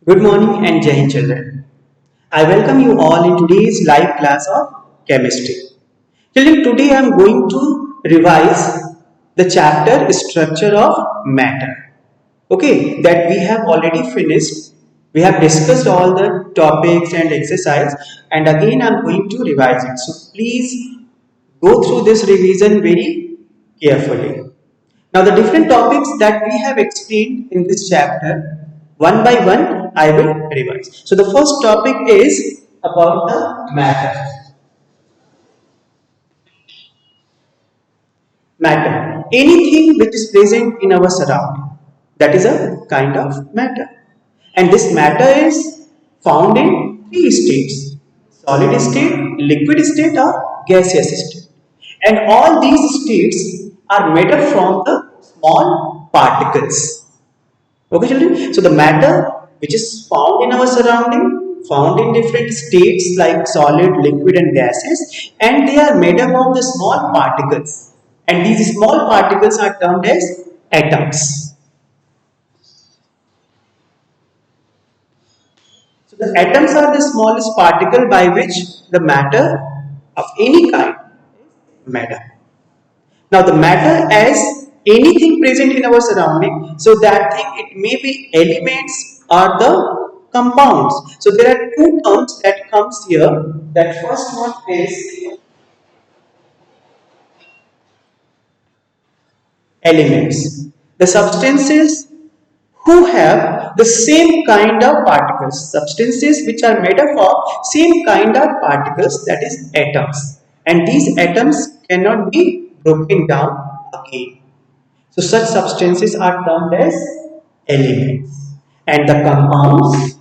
Good morning and Jai Hind children. I welcome you all in today's live class of chemistry. Children, today I am going to revise the chapter structure of matter. Okay, that we have already finished. We have discussed all the topics and exercise, and again I am going to revise it. So please go through this revision very carefully. Now the different topics that we have explained in this chapter, one by one I will revise. So the first topic is about the matter. Matter. Anything which is present in our surrounding, that is a kind of matter. And this matter is found in three states: solid state, liquid state or gaseous state. And all these states are made up from the small particles. Okay children, so the matter which is found in our surrounding, found in different states like solid, liquid and gases, and they are made up of the small particles, and these small particles are termed as atoms. So the atoms are the smallest particle by which the matter of any kind is made up. Now the matter as anything present in our surrounding, so that thing it may be elements or the compounds. So there are two terms that comes here. That first one is elements. The substances who have the same kind of particles, substances which are made up of same kind of particles, that is atoms, and these atoms cannot be broken down again. So such substances are termed as elements. And the compounds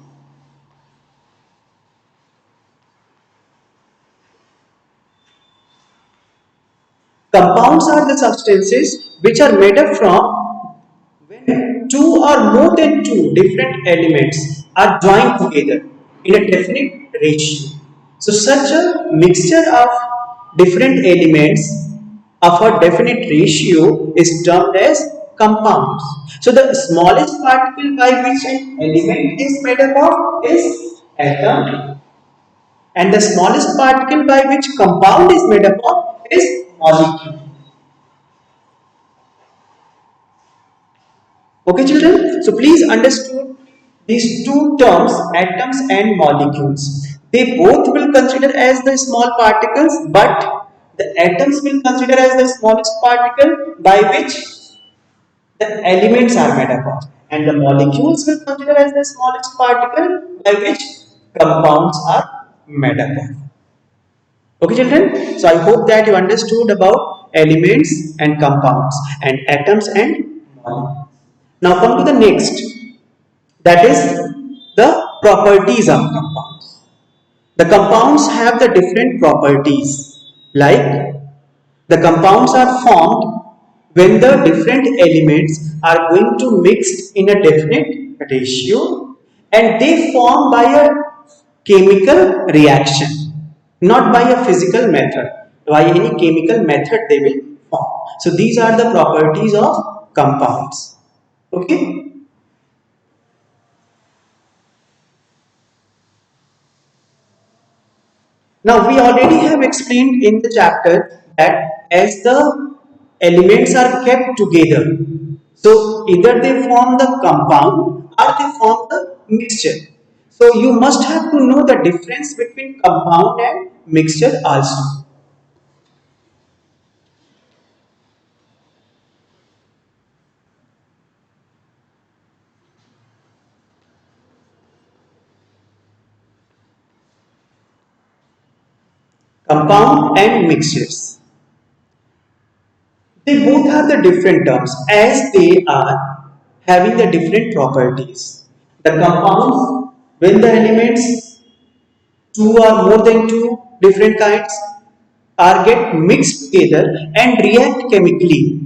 are the substances which are made up from when two or more than two different elements are joined together in a definite ratio. So such a mixture of different elements of a definite ratio is termed as compounds. So the smallest particle by which an element is made up of is atom, and the smallest particle by which compound is made up of is molecule. Okay children, so please understood these two terms, atoms and molecules. They both will consider as the small particles, but the atoms will consider as the smallest particle by which the elements are made up of, and the molecules will consider as the smallest particle by which compounds are made up of. Okay children, so I hope that you understood about elements and compounds and atoms and molecules. Now come to the next, that is the properties of compounds. The compounds have the different properties, like the compounds are formed when the different elements are going to mix in a definite ratio, and they form by a chemical reaction, not by a physical method. By any chemical method they will form. So these are the properties of compounds. Okay. Now we already have explained in the chapter that as the elements are kept together, so either they form the compound or they form the mixture. So you must have to know the difference between compound and mixture also. Compound and mixtures. They both have the different terms as they are having the different properties. The compounds, when the elements two or more than two different kinds are get mixed together and react chemically,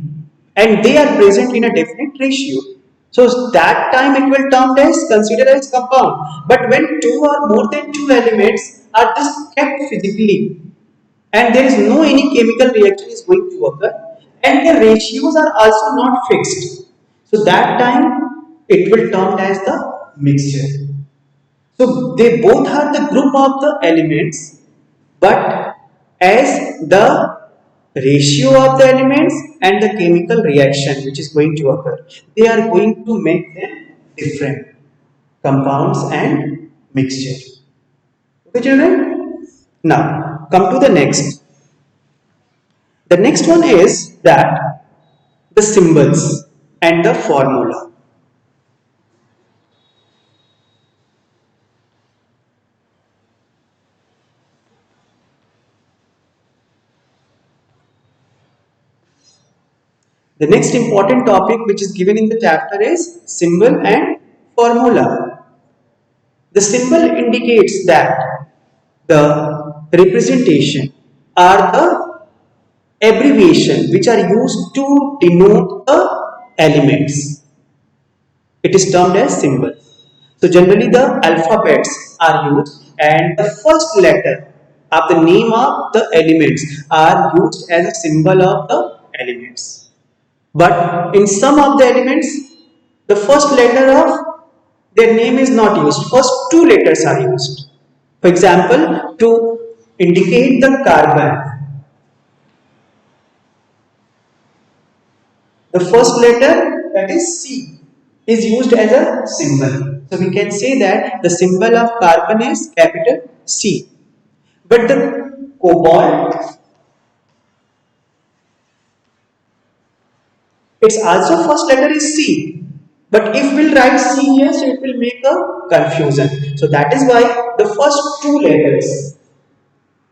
and they are present in a definite ratio, so that time it will termed as considered as compound. But when two or more than two elements are just kept physically and there is no any chemical reaction is going to occur, and the ratios are also not fixed, so that time it will termed as the mixture. So they both are the group of the elements, but as the ratio of the elements and the chemical reaction which is going to occur, they are going to make them different compounds and mixture. Okay, children? Now, come to the next. The next one is that the symbols and the formula. The next important topic which is given in the chapter is symbol and formula. The symbol indicates that the representation are the abbreviation which are used to denote the elements. It is termed as symbol. So generally the alphabets are used and the first letter of the name of the elements are used as a symbol of the elements. But in some of the elements, the first letter of their name is not used. First two letters are used. For example, to indicate the carbon, the first letter, that is C, is used as a symbol. So we can say that the symbol of carbon is capital C. But the cobalt, its also first letter is C. But if we'll write C here, so it will make a confusion. So that is why the first two letters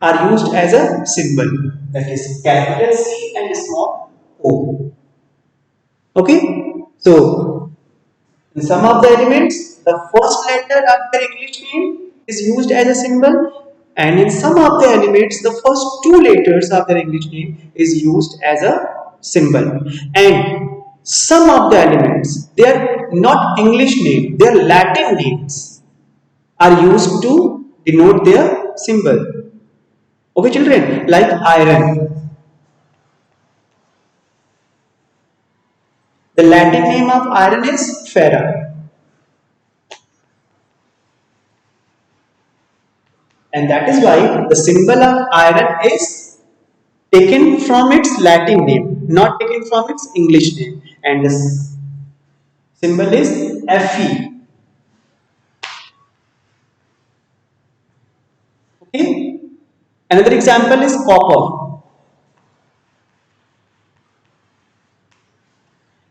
are used as a symbol. That is capital C and small o. Okay? So in some of the elements, the first letter of their English name is used as a symbol, and in some of the elements, the first two letters of their English name is used as a symbol. And some of the elements, they are not English name, they are Latin names, are used to denote their symbol. Okay, children, like iron. The Latin name of iron is ferrum. And that is why the symbol of iron is taken from its Latin name, not taken from its English name. And the symbol is Fe. Okay. Another example is copper.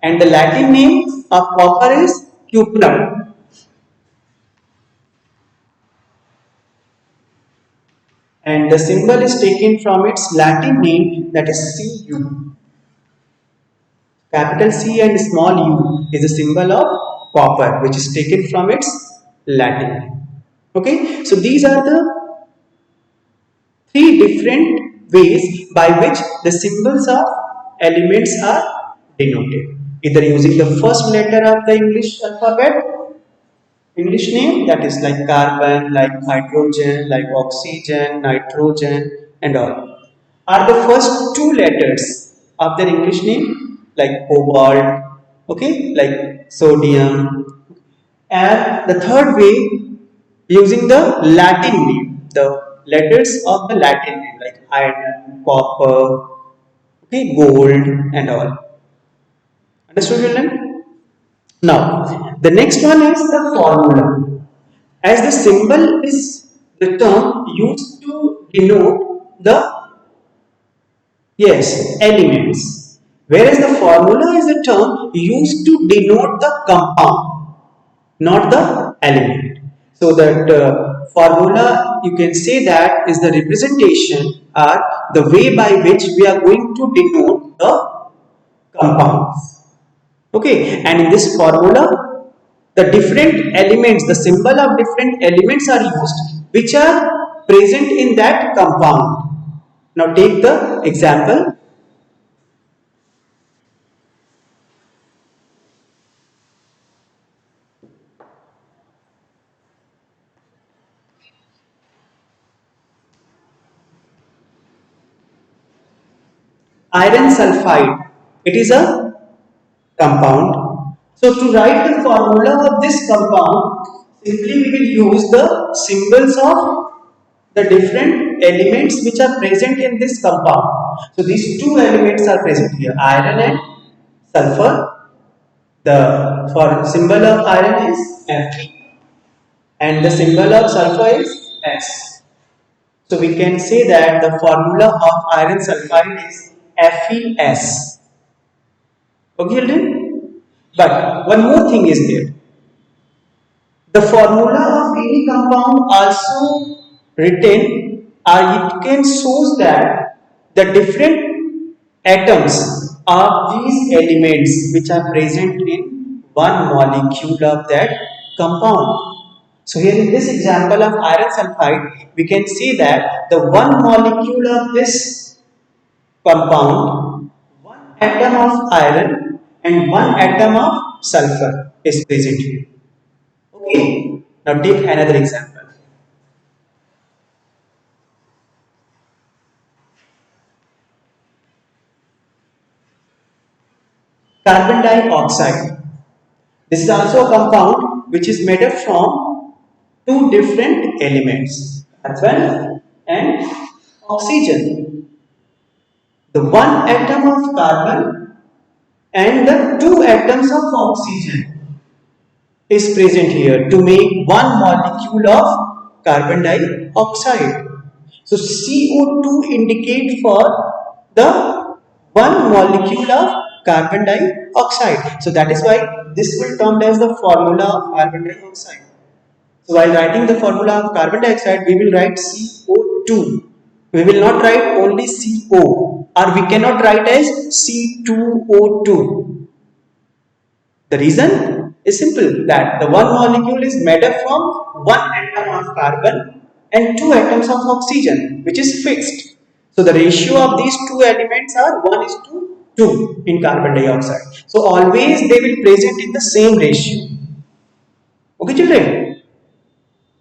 And the Latin name of copper is cuprum. And the symbol is taken from its Latin name, that is Cu. Capital C and small u is a symbol of copper, which is taken from its Latin. Okay, so these are the three different ways by which the symbols of elements are denoted. Either using the first letter of the English alphabet, English name, that is like carbon, like hydrogen, like oxygen, nitrogen, and all, are the first two letters of their English name, like cobalt, okay, like sodium, and the third way, using the Latin name, the letters of the Latin name, like iron, copper, okay, gold, and all. Understood, children? Now, the next one is the formula. As the symbol is the term used to denote the, yes, elements, whereas the formula is the term used to denote the compound, not the element. So that formula, you can say that is the representation or the way by which we are going to denote the compounds. Okay, and in this formula, the different elements, the symbol of different elements are used which are present in that compound. Now take the example. Iron sulfide. It is a compound. So to write the formula of this compound, Simply we will use the symbols of the different elements which are present in this compound. So these two elements are present here, iron and sulfur. The for symbol of iron is Fe and the symbol of sulfur is S. So we can say that the formula of iron sulfide is FeS. Okay, children? But one more thing is there. The formula of any compound also written or it can shows that the different atoms of these elements which are present in one molecule of that compound. So here in this example of iron sulfide, we can see that the one molecule of this compound, one atom of iron and one atom of sulfur is present here. Okay, now take another example. Carbon dioxide. This is also a compound which is made up from two different elements, carbon and oxygen. The one atom of carbon and the two atoms of oxygen is present here to make one molecule of carbon dioxide. So CO2 indicate for the one molecule of carbon dioxide. So that is why this will termed as the formula of carbon dioxide. So while writing the formula of carbon dioxide, we will write CO2. We will not write only CO or we cannot write as C2O2. The reason is simple that the one molecule is made up from one atom of carbon and two atoms of oxygen, which is fixed. So the ratio of these two elements are 1 is to 2 in carbon dioxide. So always they will present in the same ratio. Okay children?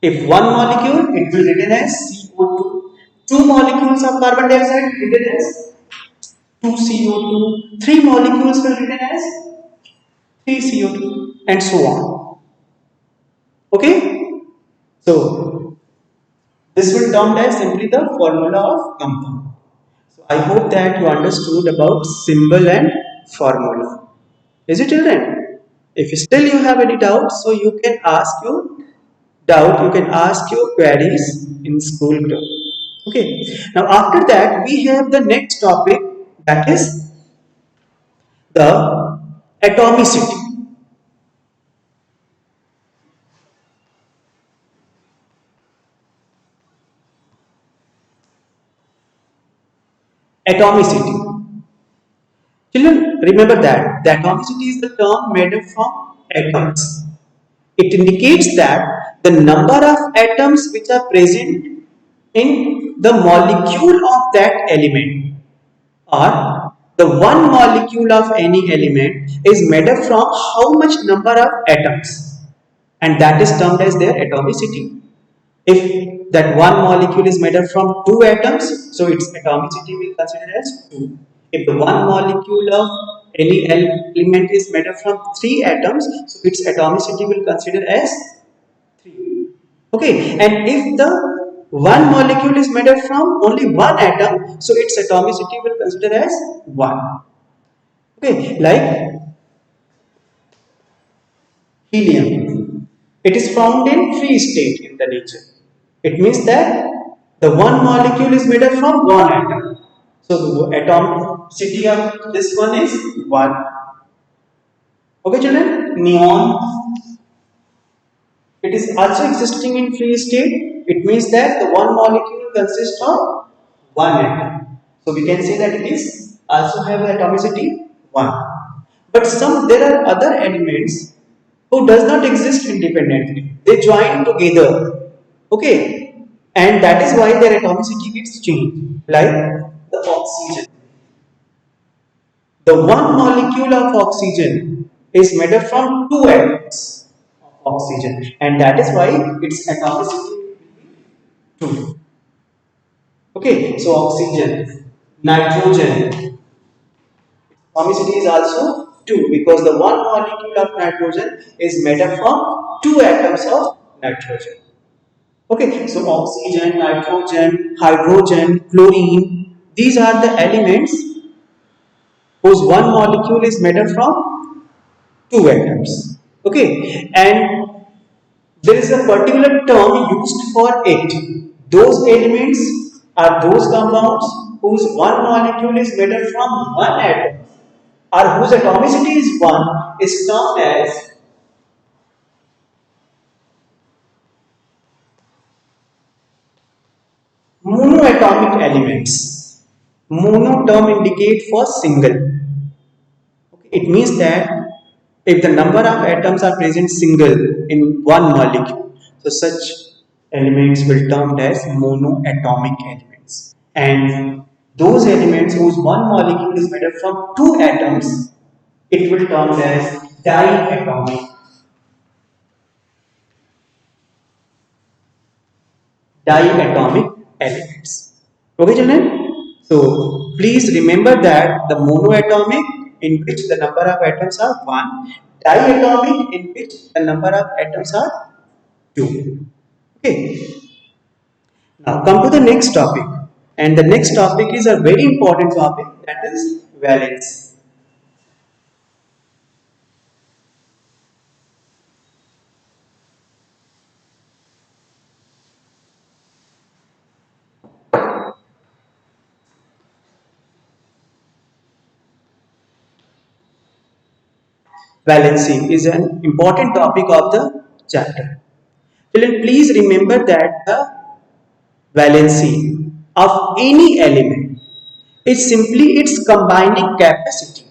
If one molecule, it will written as CO2. Two molecules of carbon dioxide written as 2CO2. Three molecules will written as 3CO2 and so on. Okay? So, this will termed as simply the formula of compound. So, I hope that you understood about symbol and formula. Is it children? If still you have any doubts, so you can ask your doubt, you can ask your queries in school too. Okay. Now, after that, we have the next topic that is the atomicity. Atomicity. Children, remember that the atomicity is the term made up from atoms. It indicates that the number of atoms which are present in the molecule of that element or the one molecule of any element is made up from how much number of atoms, and that is termed as their atomicity. If that one molecule is made up from two atoms, so its atomicity will consider as 2. If the one molecule of any element is made up from 3 atoms, so its atomicity will consider as 3. Okay, and if the one molecule is made up from only one atom, so its atomicity will consider as 1. Okay, like helium. It is found in free state in the nature. It means that the one molecule is made up from one atom. So the atomicity of this one is 1. Okay children? Neon. It is also existing in free state. It means that the one molecule consists of one atom. So we can say that it is also have atomicity 1. But there are other elements who does not exist independently. They join together. Okay. And that is why their atomicity gets changed. Like the oxygen. The one molecule of oxygen is made up from two atoms of oxygen. And that is why its atomicity 2. Okay. So oxygen, nitrogen. Atomicity is also 2 because the one molecule of nitrogen is made up from two atoms of nitrogen. Okay, so oxygen, nitrogen, hydrogen, chlorine, these are the elements whose one molecule is made up from two atoms. Okay, and there is a particular term used for it. Those elements are those compounds whose one molecule is made up from one atom or whose atomicity is 1 is termed as monoatomic elements. Mono term indicate for single. Okay, it means that if the number of atoms are present single in one molecule, so such elements will termed as monoatomic elements. And those elements whose one molecule is made up from two atoms, it will termed as diatomic elements. Okay, children? So please remember that the monoatomic in which the number of atoms are 1, diatomic in which the number of atoms are 2. Okay. Now come to the next topic. And the next topic is a very important topic, that is valence. Valency is an important topic of the chapter. Children, please remember that the valency of any element is simply its combining capacity.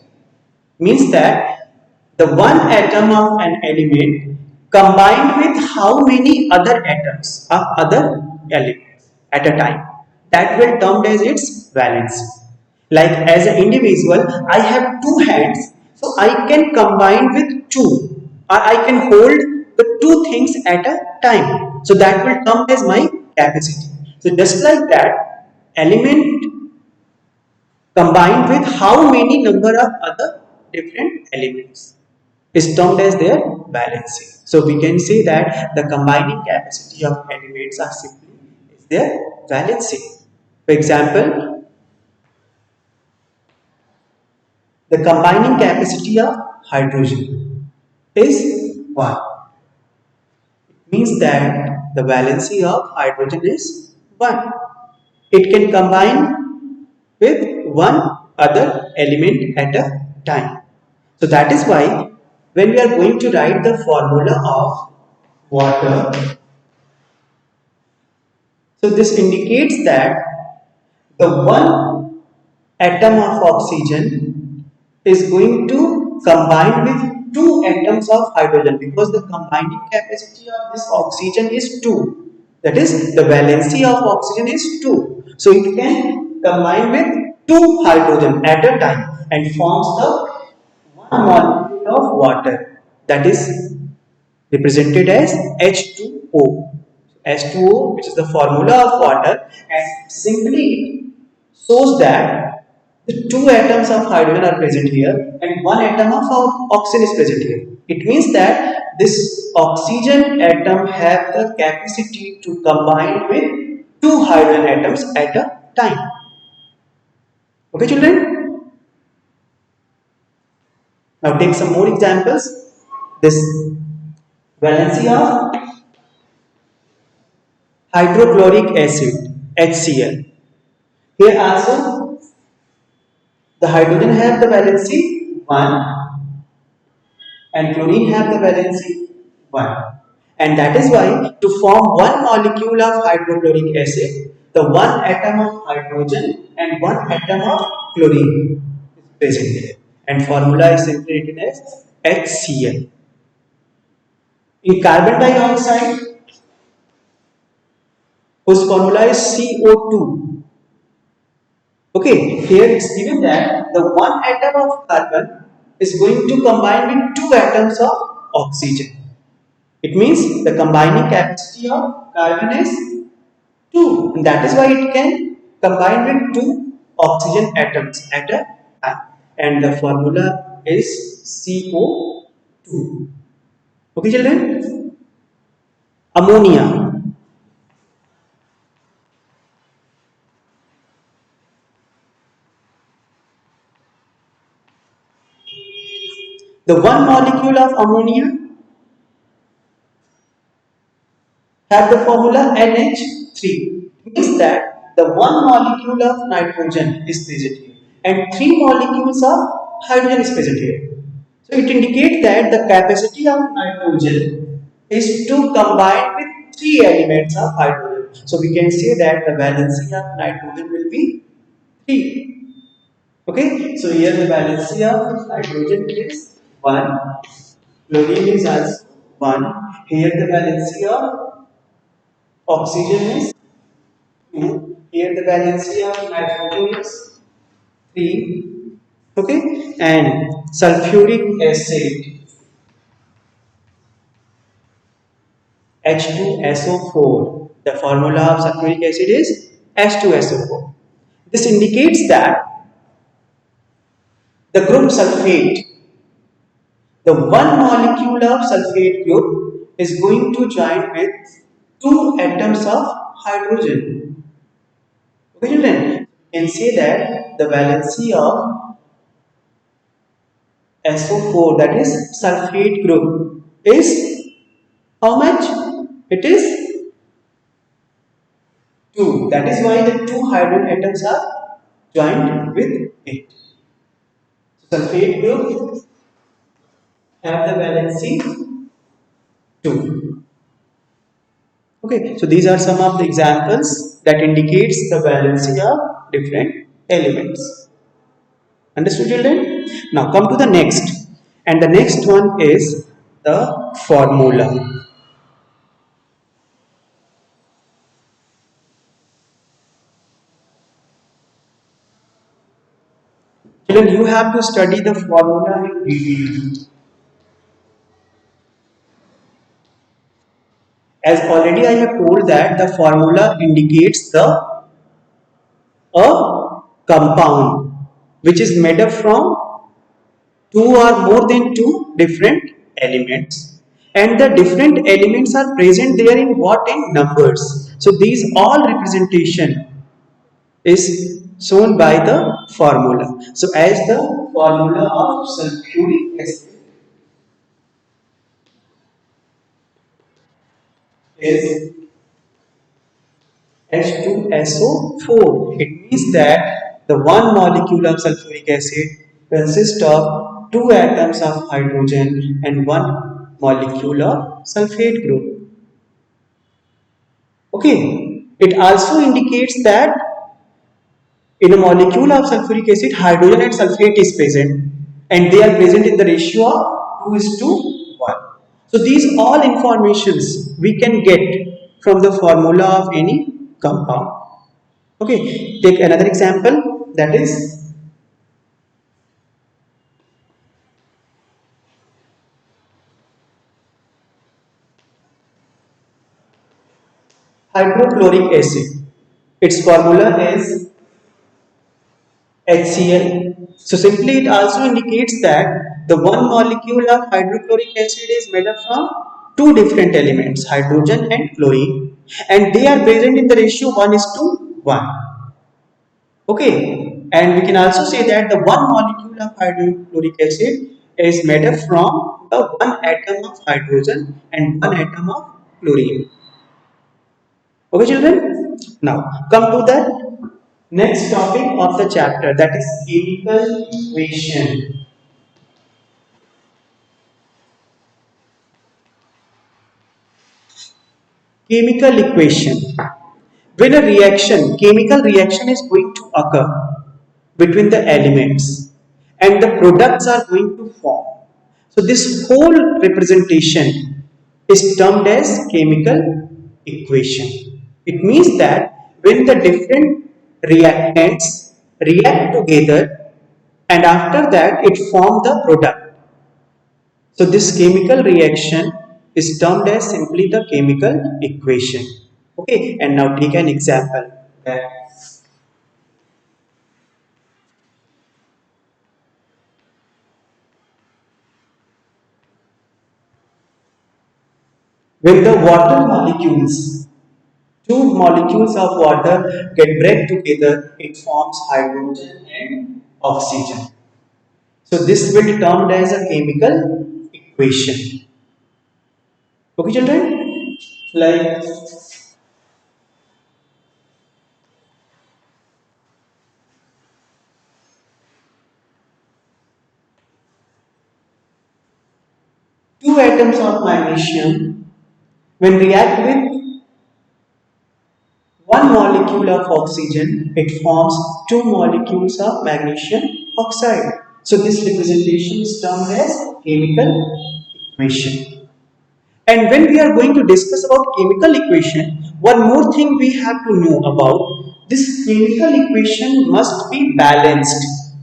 Means that the one atom of an element combined with how many other atoms of other elements at a time, that will termed as its valency. Like as an individual, I have two hands, so I can combine with two, or I can hold the two things at a time. So that will term as my capacity. So just like that, element combined with how many number of other different elements is termed as their valency. So we can say that the combining capacity of elements are simply is their valency. For example, the combining capacity of hydrogen is 1. It means that the valency of hydrogen is 1. It can combine with one other element at a time. So that is why when we are going to write the formula of water, so this indicates that the one atom of oxygen is going to combine with two atoms of hydrogen, because the combining capacity of this oxygen is 2. That is, the valency of oxygen is 2. So it can combine with two hydrogen at a time and forms the one molecule of water, that is represented as H2O. H2O, which is the formula of water, and simply shows that the two atoms of hydrogen are present here and one atom of oxygen is present here. It means that this oxygen atom have the capacity to combine with two hydrogen atoms at a time. Okay, children? Now take some more examples. This valency of hydrochloric acid, HCl. Here also the hydrogen have the valency 1 and chlorine have the valency 1. And that is why to form one molecule of hydrochloric acid, the one atom of hydrogen and one atom of chlorine is present there. And formula is simply written as HCl. In carbon dioxide, whose formula is CO2. Okay, here it's given that the one atom of carbon is going to combine with two atoms of oxygen. It means the combining capacity of carbon is 2. And that is why it can combine with two oxygen atoms at a time. And the formula is CO2. Okay, children? Ammonia. The one molecule of ammonia have the formula NH3. Means that the one molecule of nitrogen is present here and three molecules of hydrogen is present here. So it indicates that the capacity of nitrogen is to combine with three elements of hydrogen. So we can say that the valency of nitrogen will be 3. Okay, so here the valency of nitrogen is 1, chlorine is also 1, here the valency of oxygen is 2, here the valency of nitrogen is 3, okay, and sulfuric acid H2SO4. The formula of sulfuric acid is H2SO4. This indicates that the group sulfate, the one molecule of sulfate group is going to join with two atoms of hydrogen. Okay, children, you can say that the valency of SO4, that is sulfate group, is how much? It is 2. That is why the two hydrogen atoms are joined with it. Sulfate group have the valency 2. Okay, so these are some of the examples that indicates the valency of different elements. Understood, children? Now come to the next, and the next one is the formula. Children, you have to study the formula in detail. As already I have told that the formula indicates the a compound which is made up from two or more than two different elements, and the different elements are present there in what, in numbers. So these all representation is shown by the formula. So as the formula of sulfuric acid is H2SO4. It means that the one molecule of sulfuric acid consists of two atoms of hydrogen and one molecule of sulfate group. Okay. It also indicates that in a molecule of sulfuric acid, hydrogen and sulfate is present, and they are present in the ratio of 2 is to 1. So these all informations we can get from the formula of any compound. Okay, take another example, that is hydrochloric acid. Its formula is HCl. So simply it also indicates that the one molecule of hydrochloric acid is made up from two different elements, hydrogen and chlorine, and they are present in the ratio 1 is to 1. Okay, and we can also say that the one molecule of hydrochloric acid is made up from the one atom of hydrogen and one atom of chlorine. Okay, children. Now come to the next topic of the chapter, that is chemical equation. Chemical equation. When a reaction, chemical reaction is going to occur between the elements and the products are going to form. So this whole representation is termed as chemical equation. It means that when the different reactants react together and after that it forms the product. So this chemical reaction is termed as simply the chemical equation. Okay, and now take an example. When the water molecules, two molecules of water get break together, it forms hydrogen and oxygen. So this will be termed as a chemical equation. Okay, children? Like two atoms of magnesium when react with one molecule of oxygen, it forms two molecules of magnesium oxide. So this representation is termed as chemical equation. And when we are going to discuss about chemical equation, one more thing we have to know about this chemical equation must be balanced.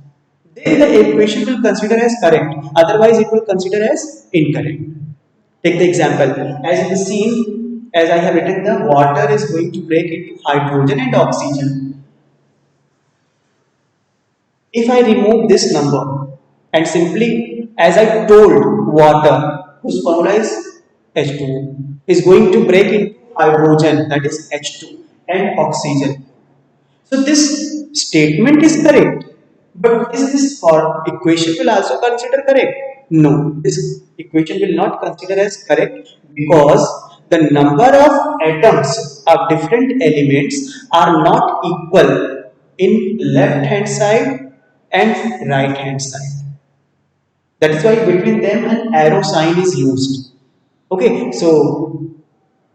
Then the equation will consider as correct. Otherwise, it will consider as incorrect. Take the example. As in the scene, as I have written, the water is going to break into hydrogen and oxygen. If I remove this number and simply, as I told, water, whose formula is H2, is going to break into hydrogen, that is H2, and oxygen. So this statement is correct. But is this for equation will also consider correct? No, this equation will not consider as correct because the number of atoms of different elements are not equal in left hand side and right hand side. That is why between them an arrow sign is used. Okay, so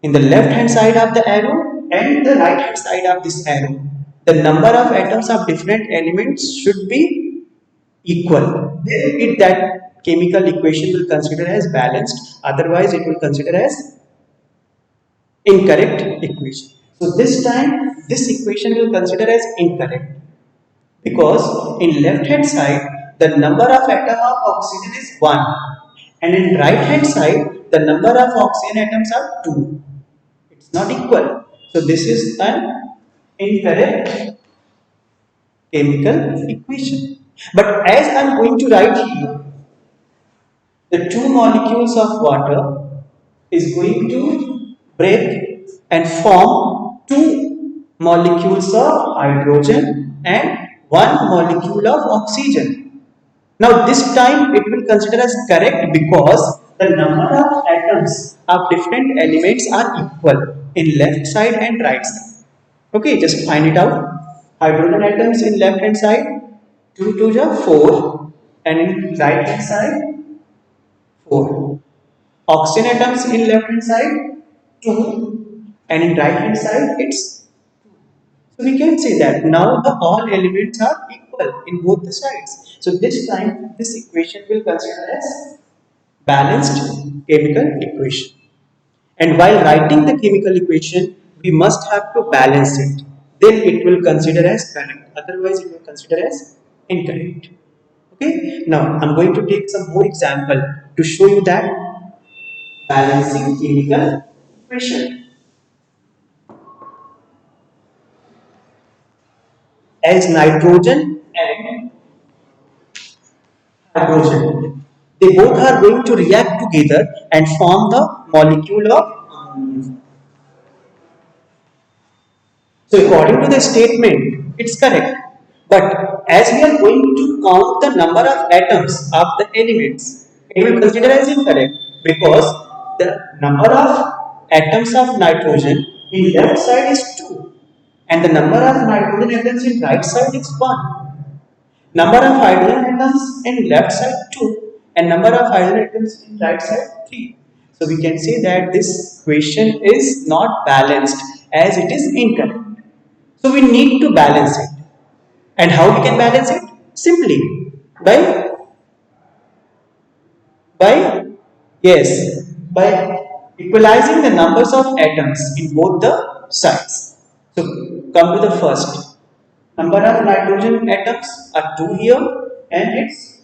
in the left hand side of the arrow and the right hand side of this arrow, the number of atoms of different elements should be equal. Then it that chemical equation will consider as balanced, otherwise it will consider as incorrect equation. So this time this equation will consider as incorrect because in left hand side the number of atom of oxygen is 1 and in right hand side the number of oxygen atoms are 2. It's not equal. So this is an incorrect chemical equation. But as I'm going to write here, the two molecules of water is going to break and form two molecules of hydrogen and one molecule of oxygen. Now this time it will consider as correct because the number of atoms of different elements are equal in left side and right side. Okay, just find it out. Hydrogen atoms in left hand side 2 to the 4 and in right hand side 4. Oxygen atoms in left hand side 2 and in right hand side it's, so we can say that now the all elements are equal in both the sides. So this time this equation will consider as balanced chemical equation. And while writing the chemical equation, we must have to balance it. Then it will consider as correct. Otherwise, it will consider as incorrect. Okay. Now I'm going to take some more example to show you that balancing chemical equation. As nitrogen and hydrogen, they both are going to react together and form the molecule of ammonia. So according to the statement, it's correct. But as we are going to count the number of atoms of the elements, it will consider as incorrect because the number of atoms of nitrogen in left side is 2 and the number of nitrogen atoms in right side is 1. Number of hydrogen atoms in left side 2 and number of hydrogen atoms in right side 3. So we can say that this equation is not balanced as it is incorrect. So we need to balance it. And how we can balance it? Simply by by yes, by equalizing the numbers of atoms in both the sides. So come to the first. Number of nitrogen atoms are 2 here and it's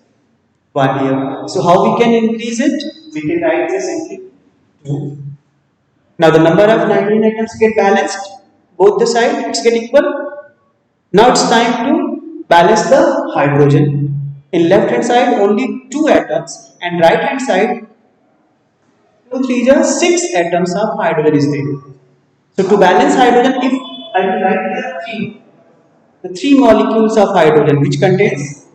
1 here. So how we can increase it? We can write this simply 2. Now the number of nitrogen atoms get balanced. Both the sides get equal. Now it's time to balance the hydrogen. In left hand side only 2 atoms and right hand side 2 2, 3 are 6 atoms of hydrogen is there. So to balance hydrogen, if I will write here 3, the 3 molecules of hydrogen which contains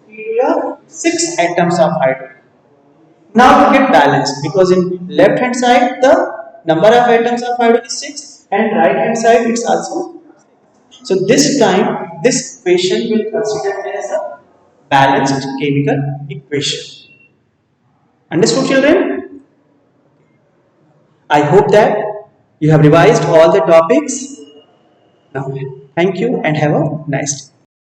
6 atoms of hydrogen. Now to get balanced, because in left hand side the number of atoms of hydrogen is 6 and right hand side it's also. So this time this equation will consider as a balanced chemical equation. Understood, children? I hope that you have revised all the topics. Now, thank you and have a nice day.